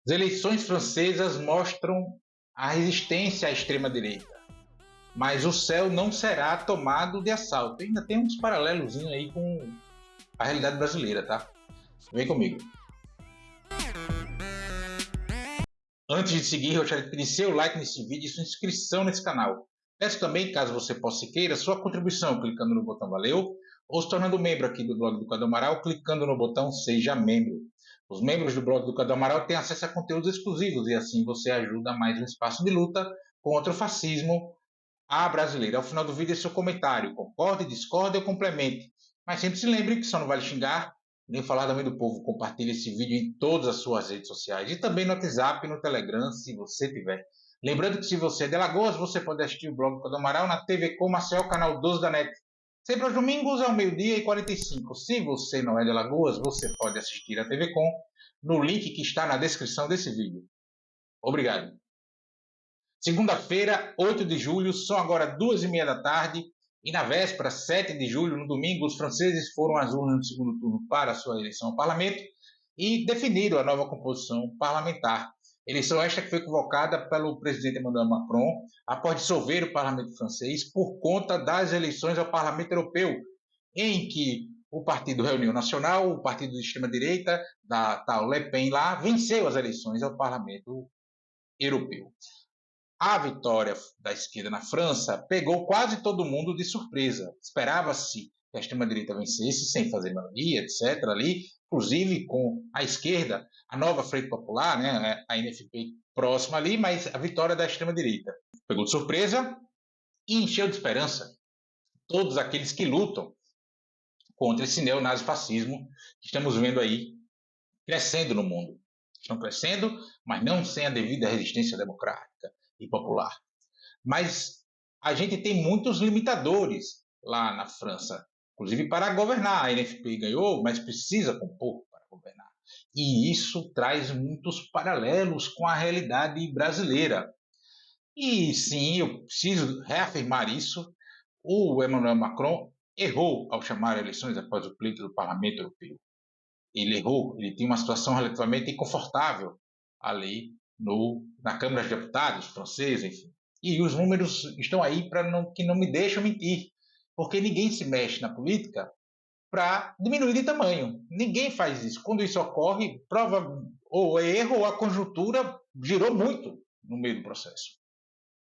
As eleições francesas mostram a resistência à extrema-direita, mas o céu não será tomado de assalto. Ainda tem uns paralelos aí com a realidade brasileira, tá? Vem comigo. Antes de seguir, eu gostaria de pedir seu like nesse vídeo e sua inscrição nesse canal. Peço também, caso você possa e queira, sua contribuição clicando no botão Valeu ou se tornando membro aqui do blog do Cadu Amaral clicando no botão Seja Membro. Os membros do blog do Cadu Amaral têm acesso a conteúdos exclusivos e assim você ajuda mais um espaço de luta contra o fascismo à brasileira. Ao final do vídeo, seu comentário. Concorde, discorde ou complemente. Mas sempre se lembre que só não vale xingar nem falar também do povo. Compartilhe esse vídeo em todas as suas redes sociais e também no WhatsApp e no Telegram, se você tiver. Lembrando que se você é de Alagoas, você pode assistir o blog do Cadu Amaral na TV Com Marcel, canal 12 da NET. Sempre aos domingos, ao meio-dia e 45. Se você não é de Alagoas, você pode assistir a TV Com no link que está na descrição desse vídeo. Obrigado. Segunda-feira, 8 de julho, são agora 2h30 da tarde. E na véspera, 7 de julho, no domingo, os franceses foram às urnas no segundo turno para a sua eleição ao parlamento e definiram a nova composição parlamentar. Eleição esta que foi convocada pelo presidente Emmanuel Macron após dissolver o parlamento francês por conta das eleições ao parlamento europeu, em que o partido Reunião Nacional, o partido de extrema-direita, da tal Le Pen lá, venceu as eleições ao parlamento europeu. A vitória da esquerda na França pegou quase todo mundo de surpresa. Esperava-se que a extrema-direita vencesse sem fazer maioria, etc. ali, inclusive com a esquerda, a nova Frente Popular, né, a NFP próxima ali, mas a vitória da extrema-direita pegou de surpresa e encheu de esperança todos aqueles que lutam contra esse neonazifascismo que estamos vendo aí crescendo no mundo. Estão crescendo, mas não sem a devida resistência democrática e popular. Mas a gente tem muitos limitadores lá na França, inclusive para governar. A NFP ganhou, mas precisa compor para governar. E isso traz muitos paralelos com a realidade brasileira. E sim, eu preciso reafirmar isso. O Emmanuel Macron errou ao chamar eleições após o pleito do Parlamento Europeu. Ele errou, ele tinha uma situação relativamente inconfortável ali na Câmara dos Deputados francesa, enfim. E os números estão aí que não me deixam mentir, porque ninguém se mexe na política para diminuir de tamanho. Ninguém faz isso. Quando isso ocorre, prova ou é erro ou a conjuntura girou muito no meio do processo.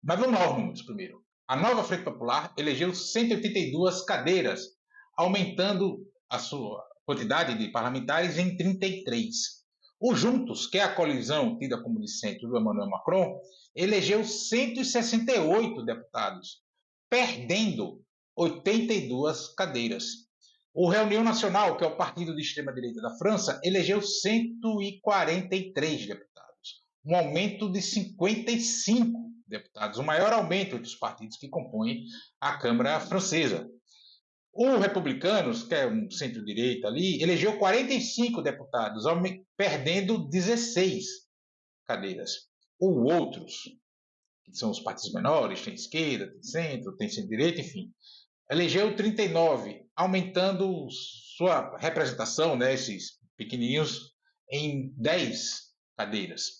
Mas vamos lá aos números primeiro. A nova Frente Popular elegeu 182 cadeiras, aumentando a sua quantidade de parlamentares em 33. O Juntos, que é a coalizão tida como de centro do Emmanuel Macron, elegeu 168 deputados, perdendo 82 cadeiras. O Reunião Nacional, que é o partido de extrema-direita da França, elegeu 143 deputados, um aumento de 55 deputados, o maior aumento entre os partidos que compõem a Câmara francesa. O Republicanos, que é um centro-direita ali, elegeu 45 deputados, perdendo 16 cadeiras. Ou outros, que são os partidos menores, tem esquerda, tem centro, tem centro-direita, enfim, elegeu 39, aumentando sua representação, né, esses pequenininhos, em 10 cadeiras.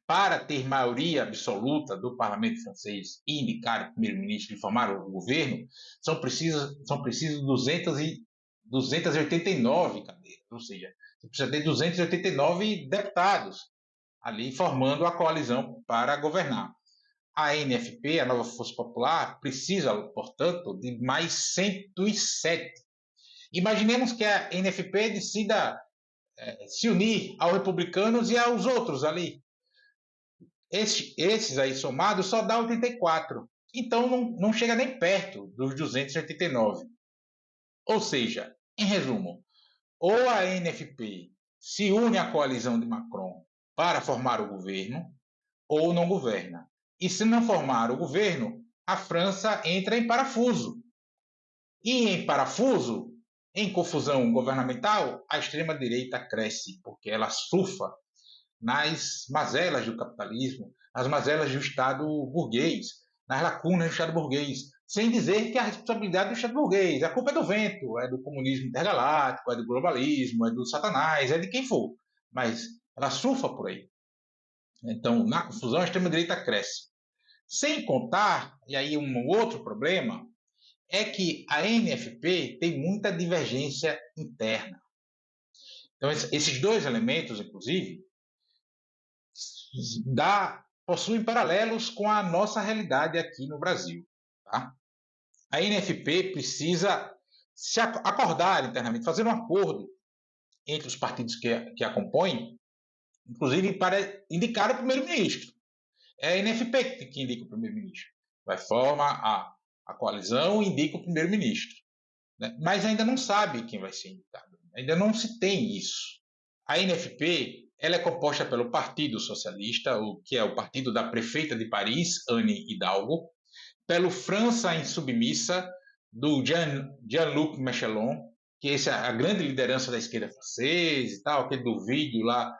Para ter maioria absoluta do parlamento francês e indicar o primeiro-ministro e formar o governo, são precisos 289 cadeiras, ou seja, você precisa ter 289 deputados ali formando a coalizão para governar. A NFP, a Nova Força Popular, precisa, portanto, de mais 107. Imaginemos que a NFP decida se unir aos republicanos e aos outros ali. Esses aí somados só dá 84. Então não chega nem perto dos 289. Ou seja, em resumo, ou a NFP se une à coalizão de Macron para formar o governo, ou não governa. E se não formar o governo, a França entra em parafuso. E em parafuso, em confusão governamental, a extrema-direita cresce, porque ela surfa nas mazelas do capitalismo, nas mazelas do Estado burguês, nas lacunas do Estado burguês, sem dizer que a responsabilidade do Estado burguês, a culpa é do vento, é do comunismo intergaláctico, é do globalismo, é do satanás, é de quem for, mas ela surfa por aí. Então, na confusão, a extrema-direita cresce. Sem contar, e aí um outro problema, é que a NFP tem muita divergência interna. Então, esses dois elementos, inclusive, possuem paralelos com a nossa realidade aqui no Brasil. Tá? A NFP precisa se acordar internamente, fazer um acordo entre os partidos que a compõem, inclusive para indicar o primeiro-ministro. É a NFP que indica o primeiro-ministro. Vai formar a coalizão e indica o primeiro-ministro. Né? Mas ainda não sabe quem vai ser indicado. Ainda não se tem isso. A NFP ela é composta pelo Partido Socialista, que é o partido da prefeita de Paris, Anne Hidalgo, pelo França Insubmissa, do Jean-Luc Mélenchon, que essa é a grande liderança da esquerda francesa e tal, aquele do vídeo lá,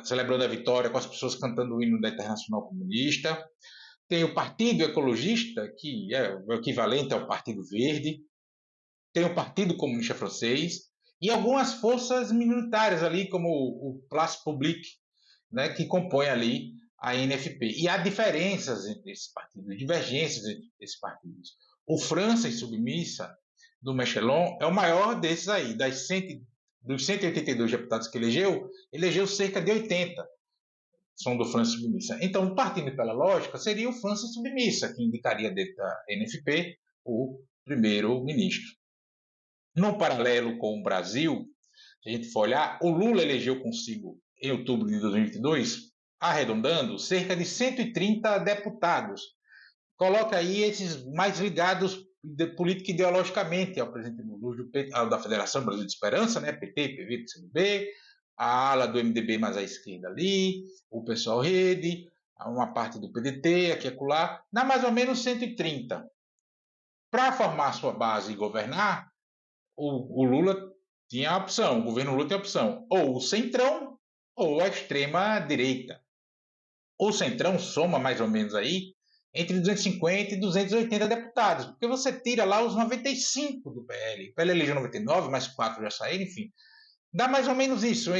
celebrando a vitória com as pessoas cantando o hino da Internacional Comunista. Tem o Partido Ecologista, que é o equivalente ao Partido Verde. Tem o Partido Comunista Francês e algumas forças minoritárias ali, como o Place Publique, né, que compõe ali a NFP. E há diferenças entre esses partidos, divergências entre esses partidos. O França Insubmissa, do Mélenchon, é o maior desses aí. Dos 182 deputados que elegeu cerca de 80 são do França Insubmissa. Então, partindo pela lógica, seria o França Insubmissa que indicaria dentro da NFP o primeiro-ministro. No paralelo com o Brasil, se a gente for olhar, o Lula elegeu consigo, em outubro de 2022, arredondando, cerca de 130 deputados. Coloca aí esses mais ligados política ideologicamente ao presidente Lula, ao da Federação Brasil de Esperança, né, PT, PV, PCdoB, a ala do MDB mais à esquerda ali, o pessoal Rede, uma parte do PDT, aqui e acolá, dá mais ou menos 130. Para formar sua base e governar, o Lula tinha a opção, o governo Lula tem a opção, ou o centrão ou a extrema-direita. O centrão soma mais ou menos aí entre 250 e 280 deputados, porque você tira lá os 95 do PL. O PL elegeu 99, mais 4 já saíram, enfim. Dá mais ou menos isso,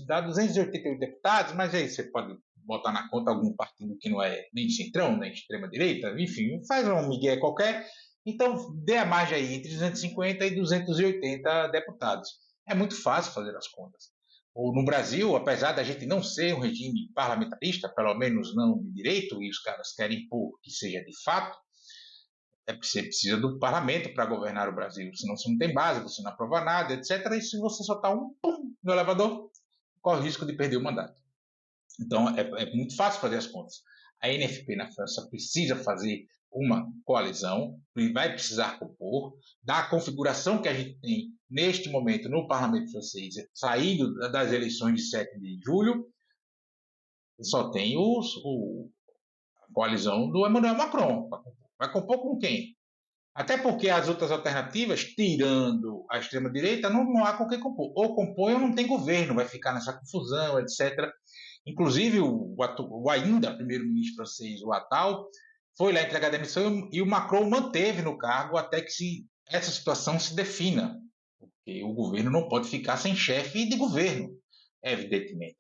dá 288 deputados, mas aí você pode botar na conta algum partido que não é nem centrão, nem extrema-direita, enfim, faz um migué qualquer. Então, dê a margem aí entre 250 e 280 deputados. É muito fácil fazer as contas. No Brasil, apesar da gente não ser um regime parlamentarista, pelo menos não de direito, e os caras querem impor que seja de fato, você precisa do parlamento para governar o Brasil, senão você não tem base, você não aprova nada, etc. E se você soltar um pum no elevador, corre o risco de perder o mandato. Então, é muito fácil fazer as contas. A NFP na França precisa fazer uma coalizão, vai precisar compor, da configuração que a gente tem neste momento no parlamento francês, saído das eleições de 7 de julho, só tem a coalizão do Emmanuel Macron. Vai compor com quem? Até porque as outras alternativas, tirando a extrema-direita, não há com quem compor. Ou compõe ou não tem governo, vai ficar nessa confusão, etc. Inclusive, o ainda primeiro-ministro francês, o Attal, foi lá entregar a demissão e o Macron manteve no cargo até que essa situação se defina. Porque o governo não pode ficar sem chefe de governo, evidentemente.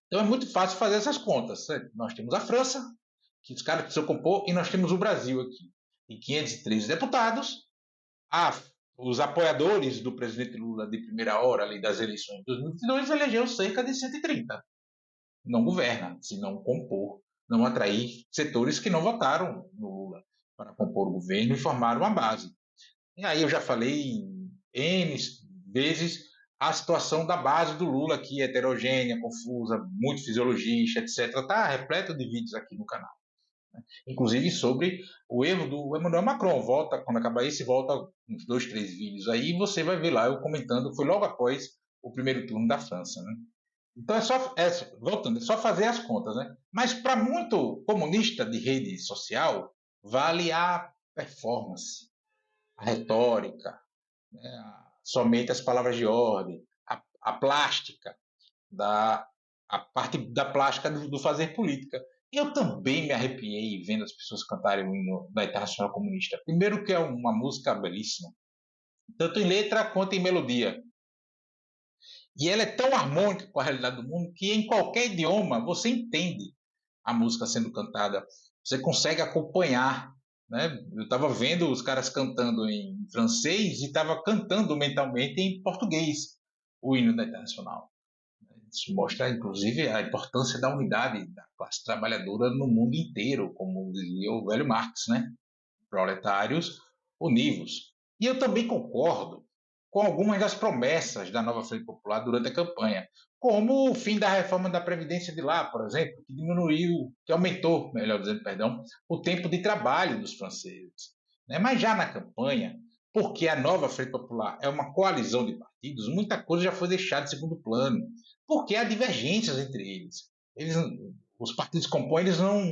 Então é muito fácil fazer essas contas. Nós temos a França, que os caras precisam compor, e nós temos o Brasil aqui. E 513 deputados, os apoiadores do presidente Lula de primeira hora ali das eleições de 2022 elegeu cerca de 130. Não governa, se não compor, não atrair setores que não votaram no Lula para compor o governo e formar uma base. E aí eu já falei N vezes a situação da base do Lula aqui, heterogênea, confusa, muito fisiologista, etc. Está repleto de vídeos aqui no canal. Inclusive sobre o erro do Emmanuel Macron. Volta, quando acabar esse, volta uns 2, 3 vídeos aí e você vai ver lá eu comentando, foi logo após o primeiro turno da França, né? Então voltando, é só fazer as contas, né? Mas para muito comunista de rede social, vale a performance, a retórica, né? Somente as palavras de ordem, a plástica, a parte da plástica do fazer política. Eu também me arrepiei vendo as pessoas cantarem o hino da Internacional Comunista. Primeiro que é uma música belíssima, tanto em letra quanto em melodia. E ela é tão harmônica com a realidade do mundo que em qualquer idioma você entende. a música sendo cantada, você consegue acompanhar, né? Eu estava vendo os caras cantando em francês e estava cantando mentalmente em português o hino da Internacional. Isso mostra, inclusive, a importância da unidade da classe trabalhadora no mundo inteiro, como dizia o velho Marx, né? Proletários univos. E eu também concordo com algumas das promessas da Nova Frente Popular durante a campanha, como o fim da reforma da Previdência de lá, por exemplo, que diminuiu, que aumentou, melhor dizendo, perdão, o tempo de trabalho dos franceses. Mas já na campanha, porque a Nova Frente Popular é uma coalizão de partidos, muita coisa já foi deixada de segundo plano, porque há divergências entre eles. Os partidos que compõem, eles não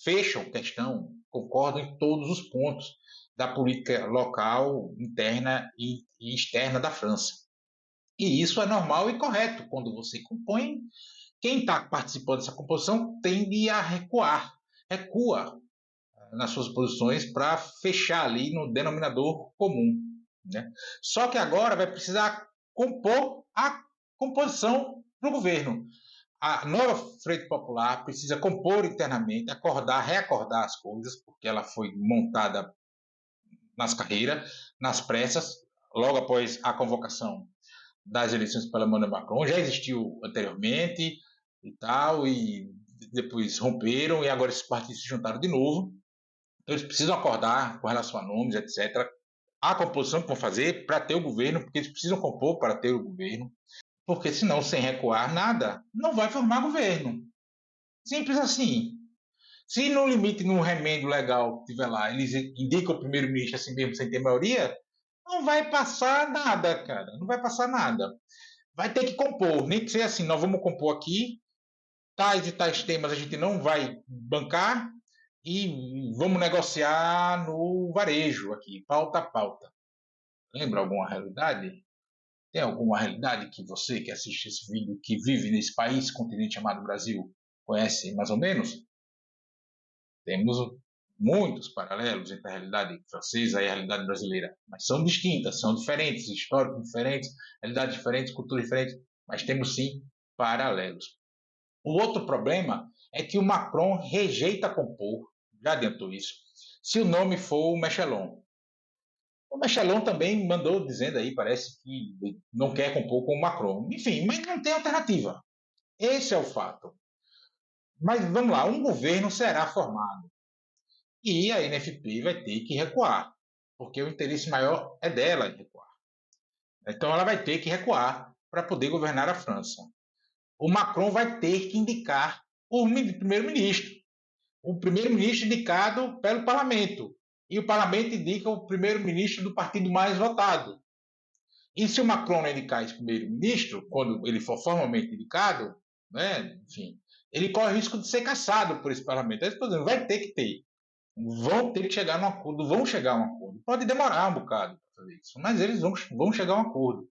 fecham questão, concordam em todos os pontos da política local, interna e externa da França. E isso é normal e correto. Quando você compõe, quem está participando dessa composição tende a recuar, recua nas suas posições para fechar ali no denominador comum. Né? Só que agora vai precisar compor a composição do governo. A nova Frente Popular precisa compor internamente, acordar, reacordar as coisas, porque ela foi montada nas carreiras, nas pressas, logo após a convocação das eleições pela Emmanuel Macron. Já existiu anteriormente e tal, e depois romperam, e agora esses partidos se juntaram de novo. Então eles precisam acordar com relação a nomes, etc. A composição que vão fazer para ter o governo, porque eles precisam compor para ter o governo, porque senão, sem recuar nada, não vai formar governo. Simples assim. Se no limite, no remendo legal que tiver lá, eles indicam o primeiro-ministro assim mesmo, sem ter maioria, não vai passar nada, cara. Não vai passar nada. Vai ter que compor, nem que seja assim, nós vamos compor aqui, tais e tais temas a gente não vai bancar e vamos negociar no varejo aqui, pauta a pauta. Lembra alguma realidade? Tem alguma realidade que você que assiste esse vídeo, que vive nesse país, continente chamado Brasil, conhece mais ou menos? Temos muitos paralelos entre a realidade francesa e a realidade brasileira, mas são distintas, são diferentes, históricos diferentes, realidades diferentes, culturas diferentes, mas temos sim paralelos. O outro problema é que o Macron rejeita compor, já adiantou isso, se o nome for o Mechelon. O Mechelon também mandou dizendo aí, parece que não quer compor com o Macron. Enfim, mas não tem alternativa. Esse é o fato. Mas vamos lá, um governo será formado e a NFP vai ter que recuar, porque o interesse maior é dela em recuar. Então ela vai ter que recuar para poder governar a França. O Macron vai ter que indicar o primeiro-ministro. O primeiro-ministro indicado pelo parlamento. E o parlamento indica o primeiro-ministro do partido mais votado. E se o Macron não indicar esse primeiro-ministro, quando ele for formalmente indicado, né, enfim, ele corre o risco de ser caçado por esse parlamento. Eles, por exemplo, vai ter que ter. Vão ter que chegar num acordo, vão chegar a um acordo. Pode demorar um bocado para fazer isso, mas eles vão chegar a um acordo.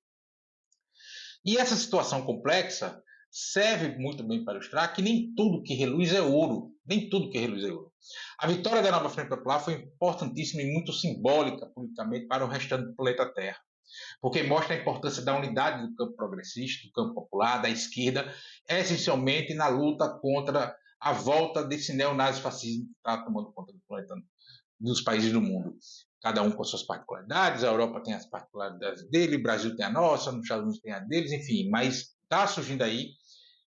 E essa situação complexa serve muito bem para ilustrar que nem tudo que reluz é ouro. Nem tudo que reluz é ouro. A vitória da Nova Frente Popular foi importantíssima e muito simbólica politicamente para o restante do planeta Terra, porque mostra a importância da unidade do campo progressista, do campo popular, da esquerda, essencialmente na luta contra a volta desse neonazifascismo que está tomando conta do planeta, dos países do mundo. Cada um com suas particularidades, a Europa tem as particularidades dele, o Brasil tem a nossa, os Estados Unidos tem a deles, enfim, mas está surgindo aí,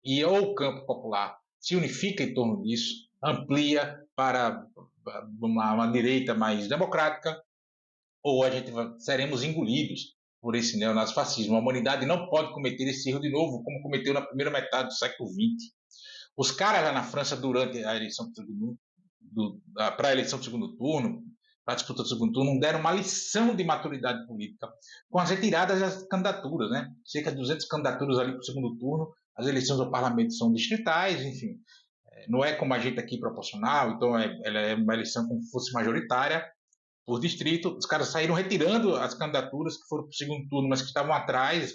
e ou o campo popular se unifica em torno disso, amplia para uma direita mais democrática, ou a gente seremos engolidos por esse neonazifascismo. A humanidade não pode cometer esse erro de novo, como cometeu na primeira metade do século XX. Os caras lá na França, durante a eleição para a eleição do segundo turno, para a disputa do segundo turno, deram uma lição de maturidade política com as retiradas das candidaturas, né? Cerca de 200 candidaturas ali para o segundo turno. As eleições ao parlamento são distritais, enfim. Não é como a gente aqui proporcional, então ela é uma eleição como se fosse majoritária por distrito. Os caras saíram retirando as candidaturas que foram para o segundo turno, mas que estavam atrás,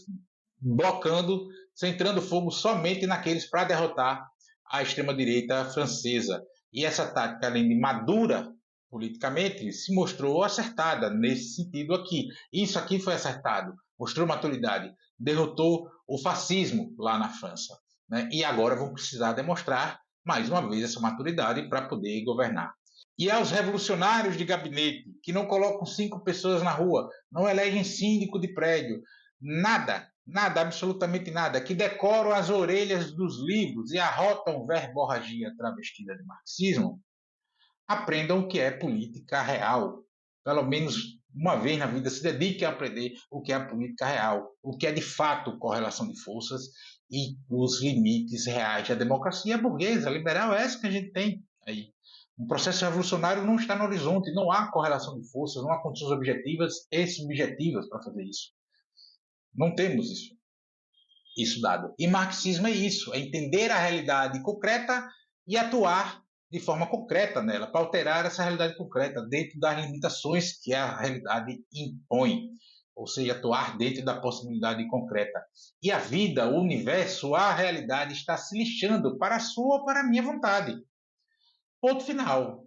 blocando, centrando fogo somente naqueles para derrotar a extrema-direita francesa. E essa tática, além de madura politicamente, se mostrou acertada nesse sentido aqui. Isso aqui foi acertado, mostrou maturidade, derrotou o fascismo lá na França. Né? E agora vão precisar demonstrar mais uma vez, essa maturidade para poder governar. E aos revolucionários de gabinete, que não colocam 5 pessoas na rua, não elegem síndico de prédio, nada, absolutamente nada, que decoram as orelhas dos livros e arrotam verborragia travestida de marxismo, aprendam o que é política real. Pelo menos uma vez na vida se dedique a aprender o que é a política real, o que é de fato correlação de forças e os limites reais da democracia burguesa, liberal, é essa que a gente tem aí. Um processo revolucionário não está no horizonte, não há correlação de forças, não há condições objetivas e subjetivas para fazer isso. Não temos isso dado. E marxismo é isso, é entender a realidade concreta e atuar de forma concreta nela, para alterar essa realidade concreta, dentro das limitações que a realidade impõe, ou seja, atuar dentro da possibilidade concreta. E a vida, o universo, a realidade está se lixando para a sua ou para a minha vontade. Ponto final.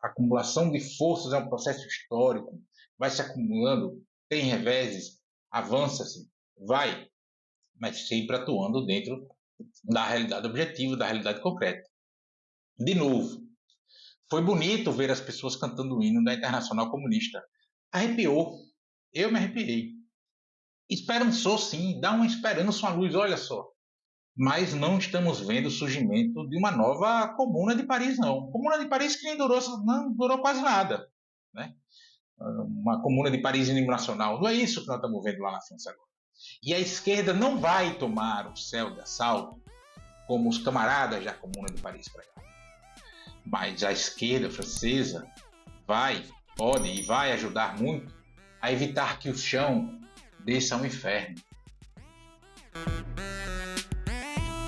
A acumulação de forças é um processo histórico, vai se acumulando, tem reveses, avança-se, vai, mas sempre atuando dentro da realidade objetiva, da realidade concreta. De novo, foi bonito ver as pessoas cantando o hino da Internacional Comunista. Arrepiou. Eu me arrepiei. Esperançou, sim, dá uma esperança, uma luz, olha só. Mas não estamos vendo o surgimento de uma nova Comuna de Paris, não. Comuna de Paris que não durou quase nada. Né? Uma Comuna de Paris nacional. Não é isso que nós estamos vendo lá na França agora. E a esquerda não vai tomar o céu de assalto como os camaradas da Comuna de Paris pregaram. Mas a esquerda francesa pode e vai ajudar muito a evitar que o chão desça ao inferno.